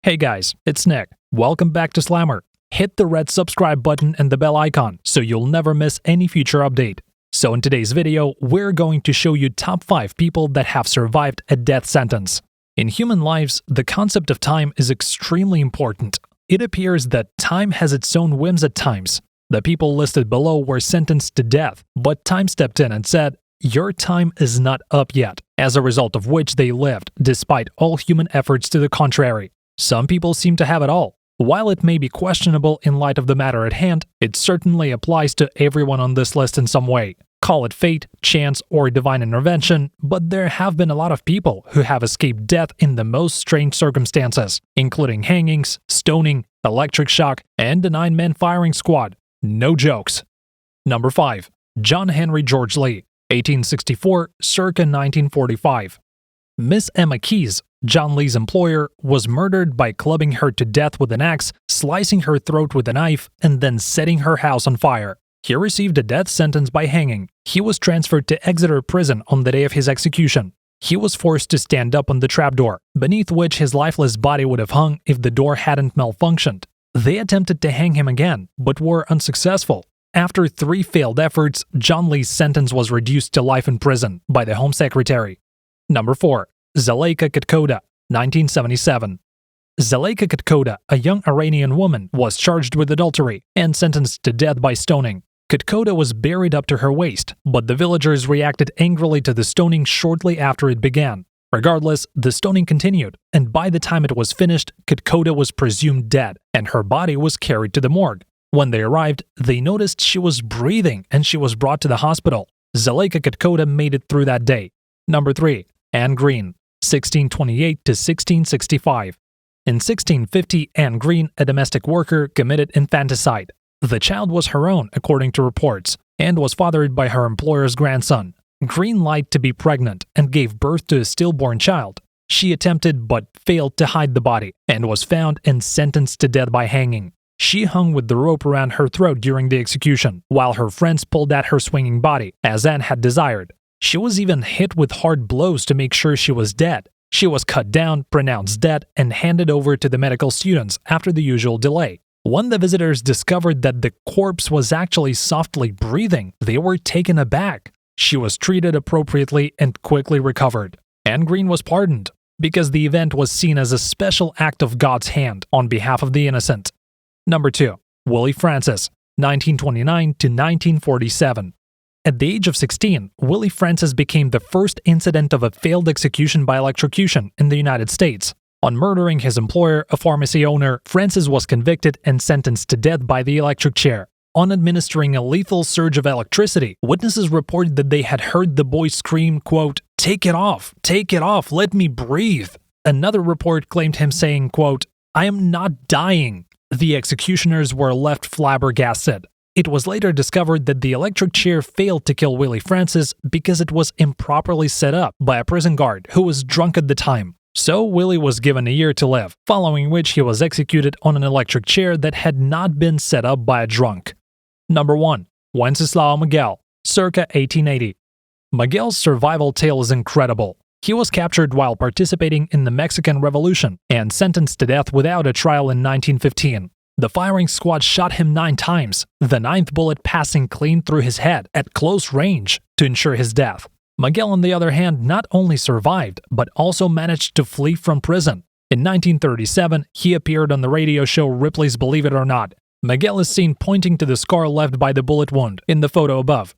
Hey guys, it's Nick. Welcome back to Slammer. Hit the red subscribe button and the bell icon so you'll never miss any future update. So in today's video, we're going to show you top 5 people that have survived a death sentence. In human lives, the concept of time is extremely important. It appears that time has its own whims at times. The people listed below were sentenced to death, but time stepped in and said, "Your time is not up yet," as a result of which they lived, despite all human efforts to the contrary. Some people seem to have it all. While it may be questionable in light of the matter at hand, it certainly applies to everyone on this list in some way. Call it fate, chance, or divine intervention, but there have been a lot of people who have escaped death in the most strange circumstances, including hangings, stoning, electric shock, and a 9-man firing squad. No jokes. Number 5. John Henry George Lee, 1864, circa 1945. Miss Emma Keyes, John Lee's employer, was murdered by clubbing her to death with an axe, slicing her throat with a knife, and then setting her house on fire. He received a death sentence by hanging. He was transferred to Exeter Prison on the day of his execution. He was forced to stand up on the trapdoor, beneath which his lifeless body would have hung if the door hadn't malfunctioned. They attempted to hang him again, but were unsuccessful. After 3 failed efforts, John Lee's sentence was reduced to life in prison by the Home Secretary. Number 4. Zaleika Katkoda, 1977. Zaleika Katkoda, a young Iranian woman, was charged with adultery and sentenced to death by stoning. Katkoda was buried up to her waist, but the villagers reacted angrily to the stoning shortly after it began. Regardless, the stoning continued, and by the time it was finished, Katkoda was presumed dead, and her body was carried to the morgue. When they arrived, they noticed she was breathing, and she was brought to the hospital. Zaleika Katkoda made it through that day. Number 3. Anne Green, 1628 to 1665. In 1650, Anne Green, a domestic worker, committed infanticide. The child was her own, according to reports, and was fathered by her employer's grandson. Green lied to be pregnant and gave birth to a stillborn child. She attempted but failed to hide the body and was found and sentenced to death by hanging. She hung with the rope around her throat during the execution, while her friends pulled at her swinging body, as Anne had desired. She was even hit with hard blows to make sure she was dead. She was cut down, pronounced dead, and handed over to the medical students after the usual delay. When the visitors discovered that the corpse was actually softly breathing, they were taken aback. She was treated appropriately and quickly recovered. Anne Green was pardoned because the event was seen as a special act of God's hand on behalf of the innocent. Number 2. Willie Francis, 1929 to 1947. At the age of 16, Willie Francis became the first incident of a failed execution by electrocution in the United States. On murdering his employer, a pharmacy owner, Francis was convicted and sentenced to death by the electric chair. On administering a lethal surge of electricity, witnesses reported that they had heard the boy scream, quote, take it off, let me breathe." Another report claimed him saying, quote, "I am not dying." The executioners were left flabbergasted. It was later discovered that the electric chair failed to kill Willie Francis because it was improperly set up by a prison guard who was drunk at the time. So Willie was given a year to live, following which he was executed on an electric chair that had not been set up by a drunk. Number 1. Wenceslao Miguel, circa 1880. Miguel's survival tale is incredible. He was captured while participating in the Mexican Revolution and sentenced to death without a trial in 1915. The firing squad shot him 9 times, the 9th bullet passing clean through his head at close range to ensure his death. Miguel, on the other hand, not only survived, but also managed to flee from prison. In 1937, he appeared on the radio show Ripley's Believe It or Not. Miguel is seen pointing to the scar left by the bullet wound in the photo above.